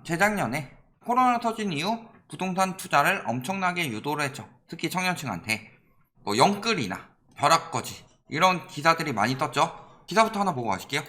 재작년에 코로나 터진 이후 부동산 투자를 엄청나게 유도를 했죠. 특히 청년층한테 영끌이나 벼락거지 이런 기사들이 많이 떴죠. 기사부터 하나 보고 가실게요.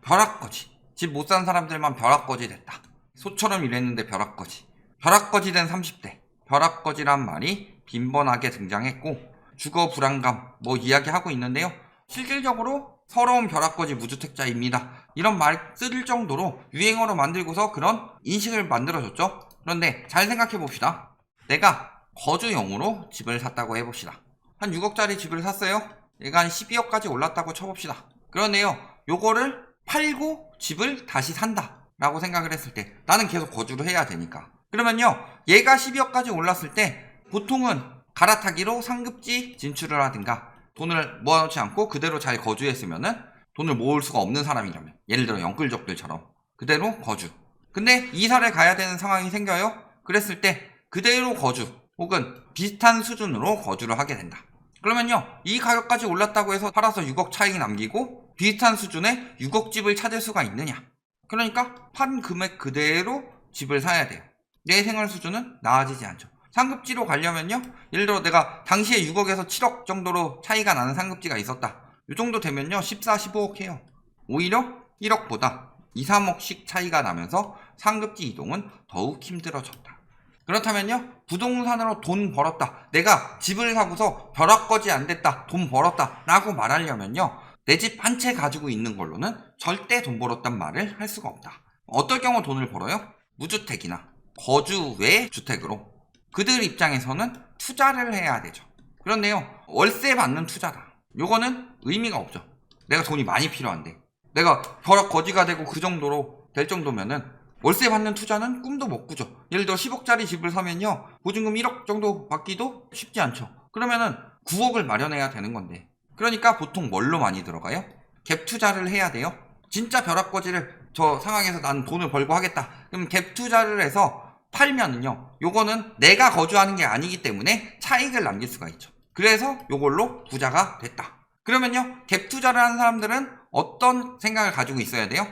벼락거지, 집 못 산 사람들만 벼락거지 됐다. 소처럼 일했는데 벼락거지. 벼락거지 된 30대. 벼락거지란 말이 빈번하게 등장했고 주거 불안감 이야기하고 있는데요. 실질적으로 서러운 벼락거지 무주택자입니다. 이런 말 쓸 정도로 유행어로 만들고서 그런 인식을 만들어줬죠. 그런데 잘 생각해 봅시다. 내가 거주용으로 집을 샀다고 해봅시다. 한 6억짜리 집을 샀어요. 얘가 한 12억까지 올랐다고 쳐봅시다. 그런데요, 요거를 팔고 집을 다시 산다 라고 생각을 했을 때 나는 계속 거주를 해야 되니까, 그러면요, 얘가 12억까지 올랐을 때 보통은 갈아타기로 상급지 진출을 하든가 돈을 모아놓지 않고 그대로 잘 거주했으면은 돈을 모을 수가 없는 사람이라면, 예를 들어 영끌족들처럼 그대로 거주. 근데 이사를 가야 되는 상황이 생겨요. 그랬을 때 그대로 거주 혹은 비슷한 수준으로 거주를 하게 된다. 그러면요, 이 가격까지 올랐다고 해서 팔아서 6억 차익이 남기고 비슷한 수준의 6억 집을 찾을 수가 있느냐? 그러니까 판 금액 그대로 집을 사야 돼요. 내 생활 수준은 나아지지 않죠. 상급지로 가려면요, 예를 들어 내가 당시에 6억에서 7억 정도로 차이가 나는 상급지가 있었다. 이 정도 되면요 14, 15억 해요. 오히려 1억보다 2, 3억씩 차이가 나면서 상급지 이동은 더욱 힘들어졌다. 그렇다면요, 부동산으로 돈 벌었다, 내가 집을 사고서 벼락거지 안 됐다, 돈 벌었다 라고 말하려면요, 내 집 한 채 가지고 있는 걸로는 절대 돈 벌었단 말을 할 수가 없다. 어떨 경우 돈을 벌어요? 무주택이나 거주 외 주택으로. 그들 입장에서는 투자를 해야 되죠. 그런데요, 월세 받는 투자다, 요거는 의미가 없죠. 내가 돈이 많이 필요한데, 내가 벼락거지가 되고 그 정도로 될 정도면은 월세 받는 투자는 꿈도 못 꾸죠. 예를 들어 10억짜리 집을 사면요, 보증금 1억 정도 받기도 쉽지 않죠. 그러면은 9억을 마련해야 되는 건데, 그러니까 보통 뭘로 많이 들어가요? 갭 투자를 해야 돼요. 진짜 벼락거지를 저 상황에서 난 돈을 벌고 하겠다, 그럼 갭 투자를 해서 팔면은요, 요거는 내가 거주하는 게 아니기 때문에 차익을 남길 수가 있죠. 그래서 요걸로 부자가 됐다. 그러면요, 갭 투자를 하는 사람들은 어떤 생각을 가지고 있어야 돼요?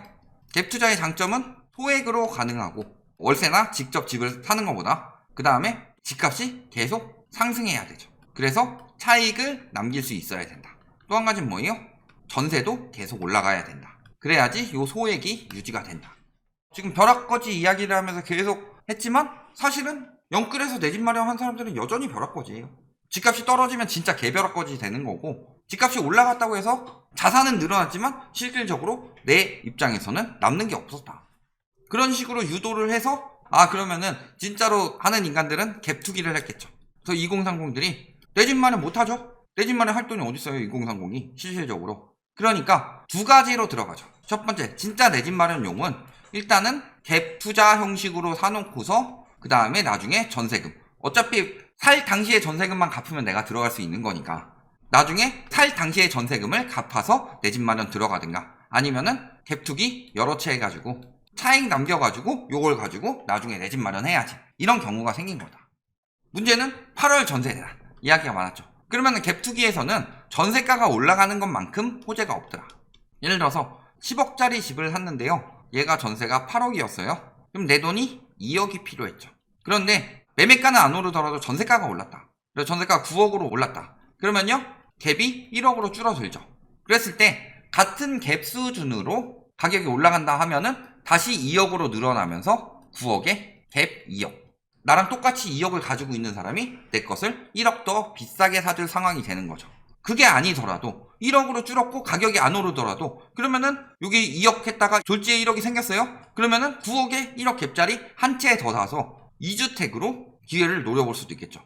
갭 투자의 장점은 소액으로 가능하고 월세나 직접 집을 사는 것보다 그 다음에 집값이 계속 상승해야 되죠. 그래서 차익을 남길 수 있어야 된다. 또 한 가지는 뭐예요? 전세도 계속 올라가야 된다. 그래야지 요 소액이 유지가 된다. 지금 벼락거지 이야기를 하면서 계속 했지만 사실은 영끌에서 내 집 마련한 사람들은 여전히 벼락거지예요. 집값이 떨어지면 진짜 개벼락거지 되는 거고, 집값이 올라갔다고 해서 자산은 늘어났지만 실질적으로 내 입장에서는 남는 게 없었다. 그런 식으로 유도를 해서 그러면은 진짜로 하는 인간들은 갭 투기를 했겠죠. 그래서 2030들이 내 집 마련 못하죠? 내 집 마련 할 돈이 어디 있어요, 2030이 실질적으로. 그러니까 두 가지로 들어가죠. 첫 번째, 진짜 내 집 마련용은 일단은 갭 투자 형식으로 사놓고서 그 다음에 나중에 전세금, 어차피 살 당시에 전세금만 갚으면 내가 들어갈 수 있는 거니까 나중에 살 당시에 전세금을 갚아서 내 집 마련 들어가든가, 아니면은 갭 투기 여러 채 해가지고 차익 남겨가지고 요걸 가지고 나중에 내 집 마련해야지, 이런 경우가 생긴 거다. 문제는 8월 전세 대란 이야기가 많았죠. 그러면 갭 투기에서는 전세가가 올라가는 것만큼 호재가 없더라. 예를 들어서 10억짜리 집을 샀는데요, 얘가 전세가 8억이었어요. 그럼 내 돈이 2억이 필요했죠. 그런데 매매가는 안 오르더라도 전세가가 올랐다. 그래서 전세가가 9억으로 올랐다. 그러면요, 갭이 1억으로 줄어들죠. 그랬을 때 같은 갭 수준으로 가격이 올라간다 하면은 다시 2억으로 늘어나면서 9억에 갭 2억. 나랑 똑같이 2억을 가지고 있는 사람이 내 것을 1억 더 비싸게 사줄 상황이 되는 거죠. 그게 아니더라도 1억으로 줄었고 가격이 안 오르더라도, 그러면은 여기 2억 했다가 졸지에 1억이 생겼어요? 그러면은 9억에 1억 갭짜리 한 채 더 사서 2주택으로 기회를 노려볼 수도 있겠죠.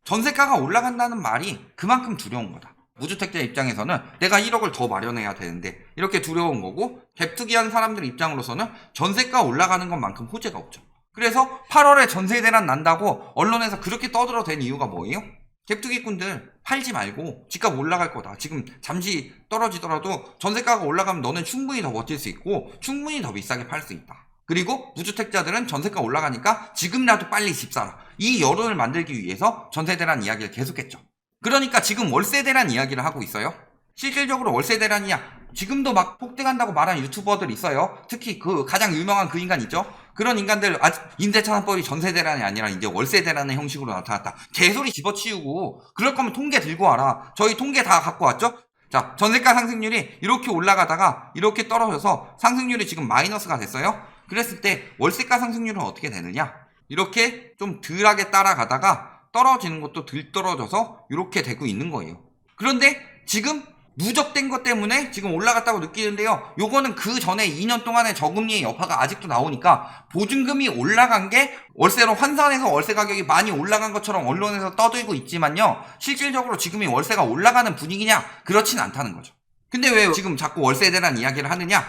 전세가가 올라간다는 말이 그만큼 두려운 거다. 무주택자 입장에서는 내가 1억을 더 마련해야 되는데 이렇게 두려운 거고, 갭 투기한 사람들 입장으로서는 전세가 올라가는 것만큼 호재가 없죠. 그래서 8월에 전세 대란 난다고 언론에서 그렇게 떠들어댄 이유가 뭐예요? 갭 투기꾼들 팔지 말고 집값 올라갈 거다, 지금 잠시 떨어지더라도 전세가가 올라가면 너는 충분히 더 버틸 수 있고 충분히 더 비싸게 팔 수 있다. 그리고 무주택자들은 전세가 올라가니까 지금이라도 빨리 집 사라, 이 여론을 만들기 위해서 전세 대란 이야기를 계속했죠. 그러니까 지금 월세 대란 이야기를 하고 있어요. 실질적으로 월세 대란이야 지금도 막 폭등한다고 말하는 유튜버들 있어요. 특히 그 가장 유명한 그 인간 있죠? 그런 인간들 아직 임대차 3법이 전세 대란이 아니라 이제 월세 대란의 형식으로 나타났다. 개소리 집어치우고 그럴 거면 통계 들고 와라. 저희 통계 다 갖고 왔죠? 자, 전세가 상승률이 이렇게 올라가다가 이렇게 떨어져서 상승률이 지금 마이너스가 됐어요. 그랬을 때 월세가 상승률은 어떻게 되느냐? 이렇게 좀 덜하게 따라가다가 떨어지는 것도 덜 떨어져서 이렇게 되고 있는 거예요. 그런데 지금 누적된 것 때문에 지금 올라갔다고 느끼는데요. 요거는 그 전에 2년 동안의 저금리의 여파가 아직도 나오니까 보증금이 올라간 게 월세로 환산해서 월세 가격이 많이 올라간 것처럼 언론에서 떠들고 있지만요. 실질적으로 지금이 월세가 올라가는 분위기냐? 그렇진 않다는 거죠. 근데 왜 지금 자꾸 월세 대란 이야기를 하느냐?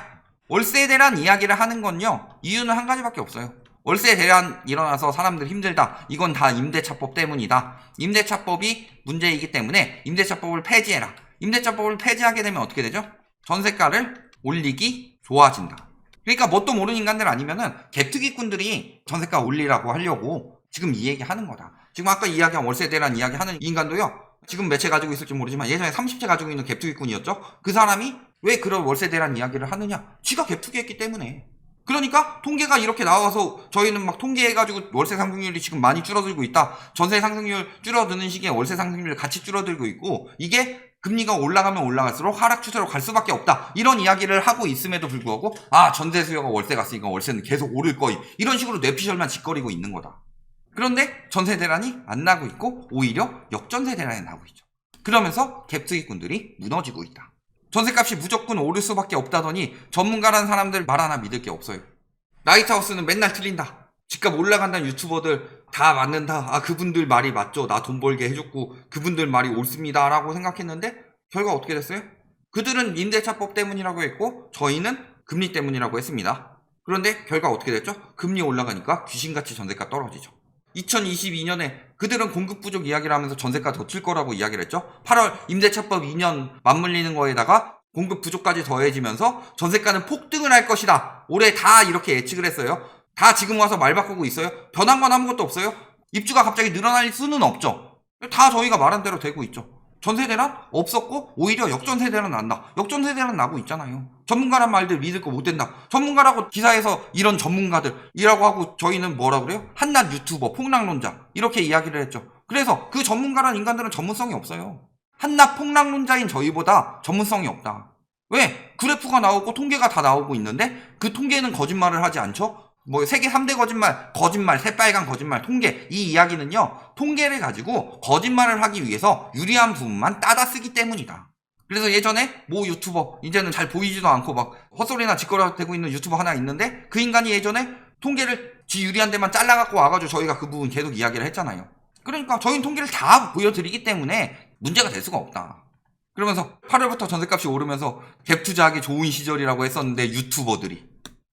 월세 대란 이야기를 하는 건요. 이유는 한 가지밖에 없어요. 월세 대란 일어나서 사람들 힘들다. 이건 다 임대차법 때문이다. 임대차법이 문제이기 때문에 임대차법을 폐지해라. 임대차법을 폐지하게 되면 어떻게 되죠? 전세가를 올리기 좋아진다. 그러니까 뭣도 모르는 인간들 아니면은 갭투기꾼들이 전세가 올리라고 하려고 지금 이 얘기 하는 거다. 지금 아까 이야기한 월세 대란 이야기 하는 인간도요. 지금 몇 채 가지고 있을지 모르지만 예전에 30채 가지고 있는 갭투기꾼이었죠. 그 사람이 왜 그런 월세 대란 이야기를 하느냐? 지가 갭투기했기 때문에. 그러니까 통계가 이렇게 나와서 저희는 막 통계해가지고 월세 상승률이 지금 많이 줄어들고 있다. 전세 상승률 줄어드는 시기에 월세 상승률이 같이 줄어들고 있고 이게 금리가 올라가면 올라갈수록 하락 추세로 갈 수밖에 없다. 이런 이야기를 하고 있음에도 불구하고 전세 수요가 월세 갔으니까 월세는 계속 오를 거임. 이런 식으로 뇌피셜만 짓거리고 있는 거다. 그런데 전세 대란이 안 나고 있고 오히려 역전세 대란이 나고 있죠. 그러면서 갭투기꾼들이 무너지고 있다. 전세값이 무조건 오를 수밖에 없다더니 전문가라는 사람들 말 하나 믿을 게 없어요. 나이트하우스는 맨날 틀린다. 집값 올라간다는 유튜버들 다 맞는다. 그분들 말이 맞죠. 나 돈 벌게 해줬고 그분들 말이 옳습니다. 라고 생각했는데 결과 어떻게 됐어요? 그들은 임대차법 때문이라고 했고 저희는 금리 때문이라고 했습니다. 그런데 결과 어떻게 됐죠? 금리 올라가니까 귀신같이 전세가 떨어지죠. 2022년에 그들은 공급 부족 이야기를 하면서 전세가 더 칠 거라고 이야기를 했죠. 8월 임대차법 2년 맞물리는 거에다가 공급 부족까지 더해지면서 전세가는 폭등을 할 것이다. 올해 다 이렇게 예측을 했어요. 다 지금 와서 말 바꾸고 있어요. 변한 건 아무것도 없어요. 입주가 갑자기 늘어날 수는 없죠. 다 저희가 말한 대로 되고 있죠. 전세 대란 없었고 오히려 역전세 대란 난다. 역전세 대란 나고 있잖아요. 전문가란 말들 믿을 거 못 된다. 전문가라고 기사에서 이런 전문가들이라고 하고 저희는 뭐라 그래요? 한낱 유튜버, 폭락론자 이렇게 이야기를 했죠. 그래서 그 전문가란 인간들은 전문성이 없어요. 한낱 폭락론자인 저희보다 전문성이 없다. 왜? 그래프가 나오고 통계가 다 나오고 있는데 그 통계는 거짓말을 하지 않죠? 세계 3대 거짓말, 새빨간 거짓말, 통계. 이 이야기는요, 통계를 가지고 거짓말을 하기 위해서 유리한 부분만 따다 쓰기 때문이다. 그래서 예전에 모 유튜버, 이제는 잘 보이지도 않고 막 헛소리나 짓거려대고 있는 유튜버 하나 있는데 그 인간이 예전에 통계를 지 유리한 데만 잘라갖고 와가지고 저희가 그 부분 계속 이야기를 했잖아요. 그러니까 저희는 통계를 다 보여드리기 때문에 문제가 될 수가 없다. 그러면서 8월부터 전세값이 오르면서 갭 투자하기 좋은 시절이라고 했었는데 유튜버들이.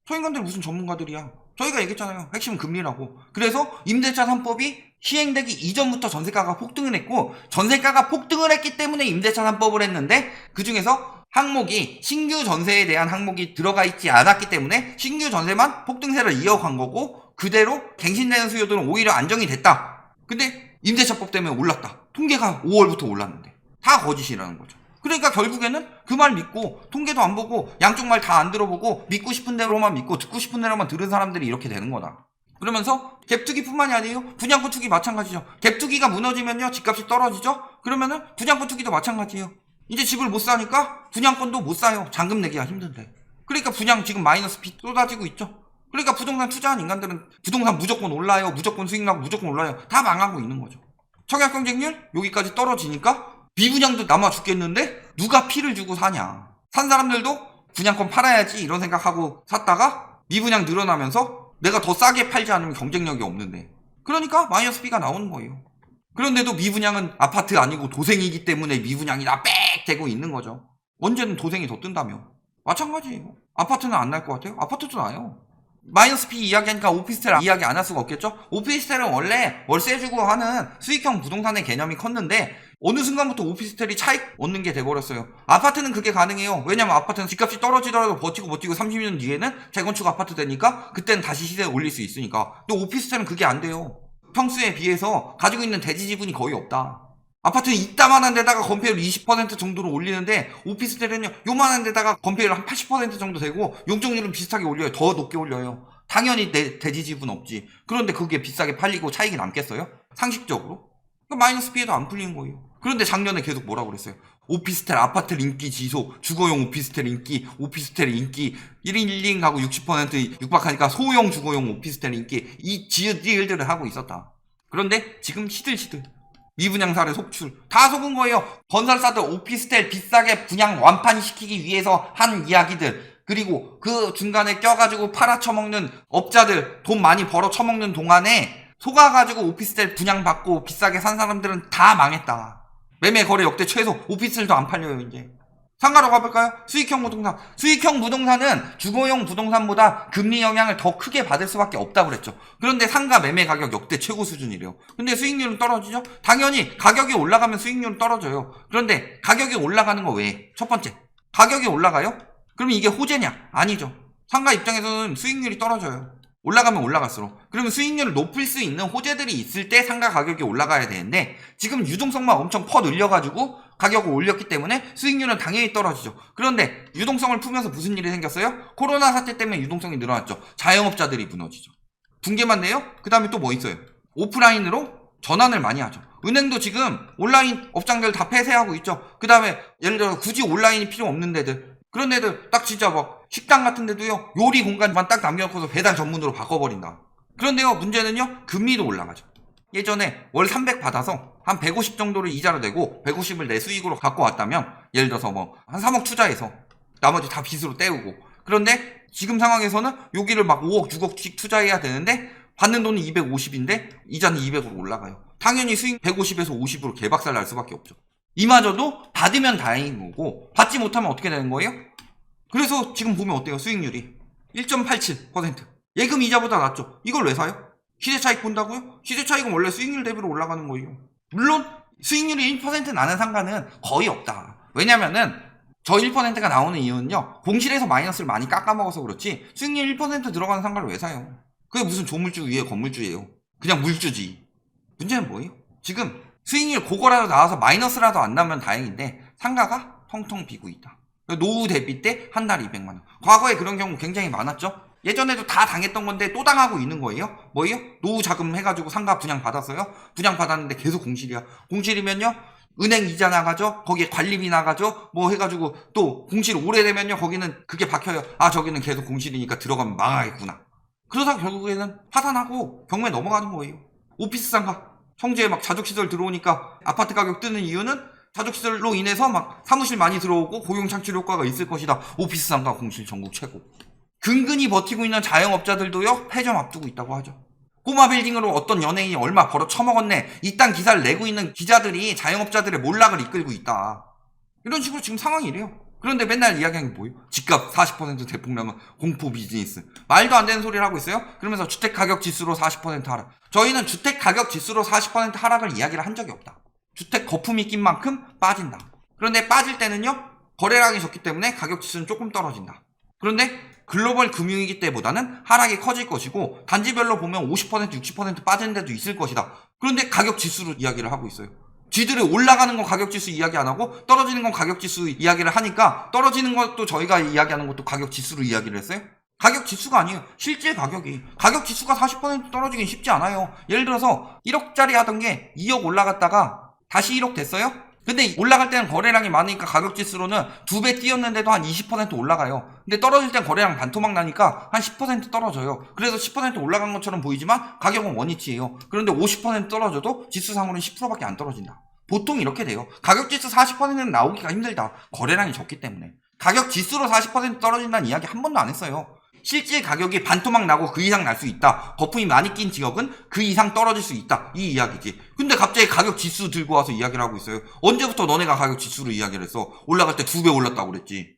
저 인간들 무슨 전문가들이야. 저희가 얘기했잖아요. 핵심은 금리라고. 그래서 임대차 3법이 시행되기 이전부터 전세가가 폭등을 했고 전세가가 폭등을 했기 때문에 임대차 3법을 했는데 그중에서 항목이 신규 전세에 대한 항목이 들어가 있지 않았기 때문에 신규 전세만 폭등세를 이어간 거고 그대로 갱신되는 수요들은 오히려 안정이 됐다. 근데 임대차법 때문에 올랐다. 통계가 5월부터 올랐는데 다 거짓이라는 거죠. 그러니까 결국에는 그 말 믿고 통계도 안 보고 양쪽 말 다 안 들어보고 믿고 싶은 대로만 믿고 듣고 싶은 대로만 들은 사람들이 이렇게 되는 거다. 그러면서 갭투기뿐만이 아니에요. 분양권 투기 마찬가지죠. 갭투기가 무너지면요 집값이 떨어지죠. 그러면은 분양권 투기도 마찬가지예요. 이제 집을 못 사니까 분양권도 못 사요. 잔금 내기가 힘든데. 그러니까 분양 지금 마이너스 빚 쏟아지고 있죠. 그러니까 부동산 투자한 인간들은 부동산 무조건 올라요. 무조건 수익 나고 무조건 올라요. 다 망하고 있는 거죠. 청약 경쟁률 여기까지 떨어지니까 미분양도 남아 죽겠는데 누가 피를 주고 사냐. 산 사람들도 분양권 팔아야지 이런 생각하고 샀다가 미분양 늘어나면서 내가 더 싸게 팔지 않으면 경쟁력이 없는데 그러니까 마이너스 B가 나오는 거예요. 그런데도 미분양은 아파트 아니고 도생이기 때문에 미분양이 빽 되고 있는 거죠. 언제는 도생이 더 뜬다며. 마찬가지예요. 아파트는 안 날 것 같아요? 아파트도 나요. 마이너스 P 이야기하니까 오피스텔 이야기 안 할 수가 없겠죠? 오피스텔은 원래 월세 주고 하는 수익형 부동산의 개념이 컸는데 어느 순간부터 오피스텔이 차익 얻는 게 돼버렸어요. 아파트는 그게 가능해요. 왜냐면 아파트는 집값이 떨어지더라도 버티고 30년 뒤에는 재건축 아파트 되니까 그때는 다시 시세에 올릴 수 있으니까. 근데 오피스텔은 그게 안 돼요. 평수에 비해서 가지고 있는 대지 지분이 거의 없다. 아파트는 이따만한 데다가 건폐율 20% 정도로 올리는데 오피스텔은요 요만한 데다가 건폐율 한 80% 정도 되고 용적률은 비슷하게 올려요. 더 높게 올려요. 당연히 내 대지 지분 없지. 그런데 그게 비싸게 팔리고 차익이 남겠어요? 상식적으로? 그러니까 마이너스 피해도 안 풀리는 거예요. 그런데 작년에 계속 뭐라고 그랬어요? 오피스텔 아파트 인기 지수, 주거용 오피스텔 인기, 오피스텔 인기 1인 1인 가구 60% 육박하니까 소형 주거용 오피스텔 인기, 이 지읒들을 하고 있었다. 그런데 지금 시들시들 미분양 사례 속출 다 속은 거예요. 건설사들 오피스텔 비싸게 분양 완판시키기 위해서 한 이야기들, 그리고 그 중간에 껴가지고 팔아쳐먹는 업자들 돈 많이 벌어 쳐먹는 동안에 속아가지고 오피스텔 분양받고 비싸게 산 사람들은 다 망했다. 매매 거래 역대 최소. 오피스텔도 안 팔려요. 이제 상가로 가볼까요? 수익형 부동산. 수익형 부동산은 주거용 부동산보다 금리 영향을 더 크게 받을 수밖에 없다고 그랬죠. 그런데 상가 매매 가격 역대 최고 수준이래요. 근데 수익률은 떨어지죠? 당연히 가격이 올라가면 수익률은 떨어져요. 그런데 가격이 올라가는 거 왜? 첫 번째, 가격이 올라가요? 그러면 이게 호재냐? 아니죠. 상가 입장에서는 수익률이 떨어져요. 올라가면 올라갈수록. 그러면 수익률을 높일 수 있는 호재들이 있을 때 상가 가격이 올라가야 되는데, 지금 유동성만 엄청 퍼 늘려가지고 가격을 올렸기 때문에 수익률은 당연히 떨어지죠. 그런데 유동성을 풀면서 무슨 일이 생겼어요? 코로나 사태 때문에 유동성이 늘어났죠. 자영업자들이 무너지죠. 붕괴만 내요? 그 다음에 또 뭐 있어요? 오프라인으로 전환을 많이 하죠. 은행도 지금 온라인 업장들 다 폐쇄하고 있죠. 그 다음에 예를 들어 굳이 온라인이 필요 없는 데들, 그런 데들 딱 진짜 막 식당 같은 데도요, 요리 공간만 딱 남겨놓고서 배달 전문으로 바꿔버린다. 그런데요, 문제는요, 금리도 올라가죠. 예전에 월 300 받아서 한 150 정도를 이자로 내고 150을 내 수익으로 갖고 왔다면, 예를 들어서 뭐 한 3억 투자해서 나머지 다 빚으로 때우고, 그런데 지금 상황에서는 여기를 막 5억 6억씩 투자해야 되는데 받는 돈이 250인데 이자는 200으로 올라가요. 당연히 수익 150에서 50으로 개박살 날 수밖에 없죠. 이마저도 받으면 다행인 거고 받지 못하면 어떻게 되는 거예요? 그래서 지금 보면 어때요? 수익률이 1.87%. 예금 이자보다 낮죠. 이걸 왜 사요? 시세 차익 본다고요? 시세 차익은 원래 수익률 대비로 올라가는 거예요. 물론 수익률이 1% 나는 상가는 거의 없다. 왜냐면은 저 1%가 나오는 이유는요, 공실에서 마이너스를 많이 깎아먹어서 그렇지 수익률 1% 들어가는 상가를 왜 사요? 그게 무슨 조물주 위에 건물주예요. 그냥 물주지. 문제는 뭐예요? 지금 수익률 그거라도 나와서 마이너스라도 안 나면 다행인데 상가가 텅텅 비고 있다. 노후 대비 때 한 달 200만원. 과거에 그런 경우 굉장히 많았죠. 예전에도 다 당했던 건데 또 당하고 있는 거예요. 뭐예요? 노후 자금 해가지고 상가 분양 받았어요. 분양 받았는데 계속 공실이야. 공실이면요, 은행 이자 나가죠. 거기에 관리비 나가죠. 뭐 해가지고 또 공실 오래되면요, 거기는 그게 박혀요. 아, 저기는 계속 공실이니까 들어가면 망하겠구나. 그러다 결국에는 파산하고 경매 넘어가는 거예요. 오피스 상가 성주에 막 자족시설 들어오니까 아파트 가격 뜨는 이유는 자족시설로 인해서 막 사무실 많이 들어오고 고용 창출 효과가 있을 것이다. 오피스 상가 공실 전국 최고. 근근히 버티고 있는 자영업자들도요, 폐점 앞두고 있다고 하죠. 꼬마 빌딩으로 어떤 연예인이 얼마 벌어 처먹었네, 이딴 기사를 내고 있는 기자들이 자영업자들의 몰락을 이끌고 있다. 이런 식으로 지금 상황이 이래요. 그런데 맨날 이야기하는 게 뭐예요? 집값 40% 대폭락은 공포 비즈니스. 말도 안 되는 소리를 하고 있어요. 그러면서 주택가격지수로 40% 하락. 저희는 주택가격지수로 40% 하락을 이야기를 한 적이 없다. 주택 거품이 낀 만큼 빠진다. 그런데 빠질 때는요, 거래량이 적기 때문에 가격지수는 조금 떨어진다. 그런데 글로벌 금융위기 때보다는 하락이 커질 것이고 단지별로 보면 50% 60% 빠지는 데도 있을 것이다. 그런데 가격지수로 이야기를 하고 있어요. 쥐들이 올라가는 건 가격지수 이야기 안 하고 떨어지는 건 가격지수 이야기를 하니까, 떨어지는 것도 저희가 이야기하는 것도 가격지수로 이야기를 했어요. 가격지수가 아니에요. 실제 가격이. 가격지수가 40% 떨어지긴 쉽지 않아요. 예를 들어서 1억짜리 하던 게 2억 올라갔다가 다시 1억 됐어요? 근데 올라갈 때는 거래량이 많으니까 가격지수로는 2배 뛰었는데도 한 20% 올라가요. 근데 떨어질 땐 거래량 반토막 나니까 한 10% 떨어져요. 그래서 10% 올라간 것처럼 보이지만 가격은 원위치예요. 그런데 50% 떨어져도 지수상으로는 10%밖에 안 떨어진다. 보통 이렇게 돼요. 가격지수 40%는 나오기가 힘들다. 거래량이 적기 때문에. 가격지수로 40% 떨어진다는 이야기 한 번도 안 했어요. 실제 가격이 반토막 나고 그 이상 날 수 있다. 거품이 많이 낀 지역은 그 이상 떨어질 수 있다. 이 이야기지. 근데 갑자기 가격 지수 들고 와서 이야기를 하고 있어요. 언제부터 너네가 가격 지수로 이야기를 했어? 올라갈 때 2배 올랐다고 그랬지.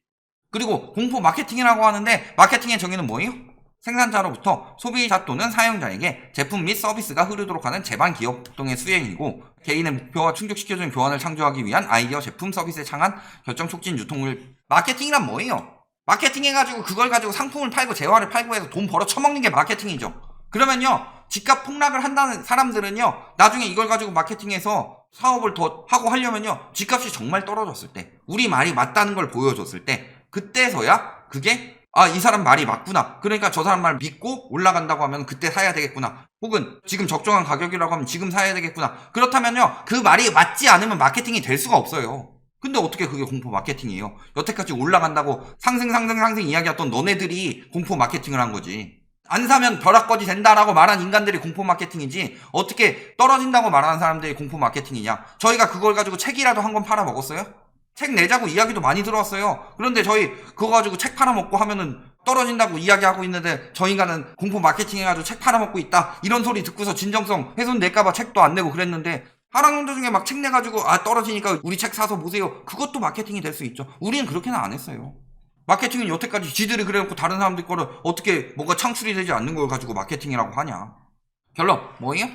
그리고 공포 마케팅이라고 하는데, 마케팅의 정의는 뭐예요? 생산자로부터 소비자 또는 사용자에게 제품 및 서비스가 흐르도록 하는 제반 기업 활동의 수행이고, 개인의 목표와 충족시켜주는 교환을 창조하기 위한 아이디어, 제품, 서비스의 창안, 결정, 촉진, 유통을. 마케팅이란 뭐예요? 마케팅 해가지고 그걸 가지고 상품을 팔고 재화를 팔고 해서 돈 벌어 처먹는 게 마케팅이죠. 그러면요, 집값 폭락을 한다는 사람들은요, 나중에 이걸 가지고 마케팅해서 사업을 더 하고 하려면요, 집값이 정말 떨어졌을 때, 우리 말이 맞다는 걸 보여줬을 때, 그때서야 그게 아, 이 사람 말이 맞구나. 그러니까 저 사람 말 믿고 올라간다고 하면 그때 사야 되겠구나. 혹은 지금 적정한 가격이라고 하면 지금 사야 되겠구나. 그렇다면요, 그 말이 맞지 않으면 마케팅이 될 수가 없어요. 근데 어떻게 그게 공포 마케팅이에요? 여태까지 올라간다고 상승 이야기했던 너네들이 공포 마케팅을 한 거지. 안 사면 벼락거지 된다라고 말한 인간들이 공포 마케팅이지, 어떻게 떨어진다고 말하는 사람들이 공포 마케팅이냐. 저희가 그걸 가지고 책이라도 한 권 팔아먹었어요? 책 내자고 이야기도 많이 들어왔어요. 그런데 저희 그거 가지고 책 팔아먹고 하면은 떨어진다고 이야기하고 있는데 저 인간은 공포 마케팅 해가지고 책 팔아먹고 있다, 이런 소리 듣고서 진정성 훼손될까봐 책도 안 내고 그랬는데, 하락연도 중에 막 책 내가지고 아 떨어지니까 우리 책 사서 보세요, 그것도 마케팅이 될 수 있죠. 우리는 그렇게는 안 했어요. 마케팅은 여태까지 지들이 그래놓고 다른 사람들 거를 어떻게 뭔가 창출이 되지 않는 걸 가지고 마케팅이라고 하냐. 결론 뭐예요?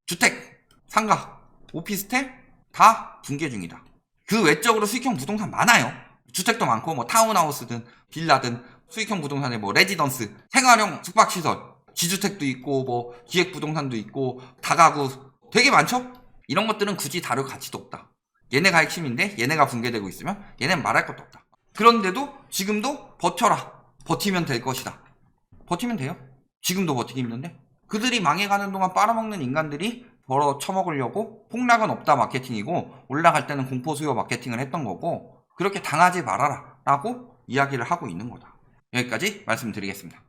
주택, 상가, 오피스텔 다 붕괴 중이다. 그 외적으로 수익형 부동산 많아요. 주택도 많고 뭐 타운하우스든 빌라든 수익형 부동산에 뭐 레지던스, 생활형 숙박시설, 지주택도 있고 뭐 기획부동산도 있고 다가구 되게 많죠? 이런 것들은 굳이 다룰 가치도 없다. 얘네가 핵심인데 얘네가 붕괴되고 있으면 얘네는 말할 것도 없다. 그런데도 지금도 버텨라. 버티면 될 것이다. 버티면 돼요. 지금도 버티기 힘든데 그들이 망해가는 동안 빨아먹는 인간들이 벌어 처먹으려고 폭락은 없다 마케팅이고, 올라갈 때는 공포 수요 마케팅을 했던 거고, 그렇게 당하지 말아라 라고 이야기를 하고 있는 거다. 여기까지 말씀드리겠습니다.